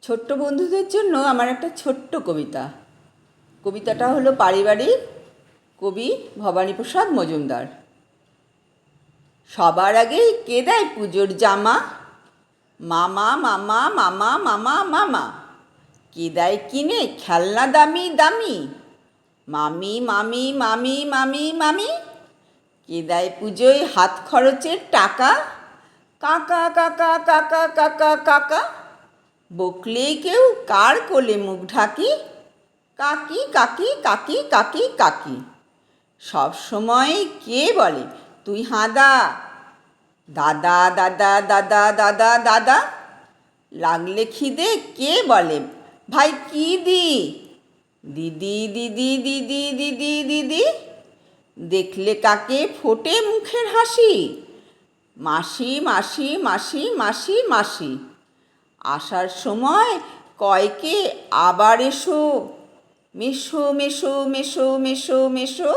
ছোট্ট বন্ধুদের জন্য আমার একটা ছোট্ট কবিতা। কবিতাটা হলো পারিবারিক, কবি ভবানীপ্রসাদ মজুমদার। সবার আগেই কে দেয় পুজোর জামা? মামা মামা মামা মামা মামা। কে দেয় কিনে খেলনা দামি দামি? মামি মামি মামি মামি মামি। কে দেয় পুজোয় হাত খরচের টাকা? কাকা কাকা কাকা কাকা কাকা। বকলে কেউ কার কোলে মুখ ঢাকি? কাকি কাকি কাকি কাকি কাকি। সব সময় কে বলে তুই হাঁদা? দাদা দাদা দাদা দাদা দাদা। লাগলে খিদে কে বলে ভাই কি দি? দিদি দিদি দিদি দিদি দিদি। দেখলে কাকে ফোটে মুখের হাসি? মাসি মাসি মাসি মাসি মাসি। আসার সময় কয়কে আবার এসো? মেশো মেশো মেশো মেশো মেশো।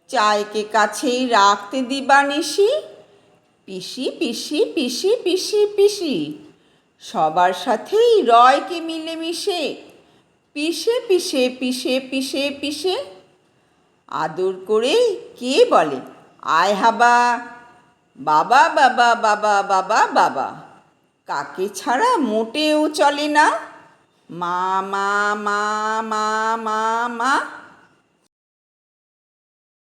চায়কে কাছেই রাখতে দিবানিশি। পিসি পিসি পিসি পিসি পিসি। সবার সাথেই রয়কে মিলেমিশে। পিষে পিষে পিষে পিষে পিষে। আদর করে কে বলে আয় হাবা? বাবা বাবা বাবা বাবা বাবা। কাকে ছাড়া মোটেও চলে না। মা মা মা মা মা মা।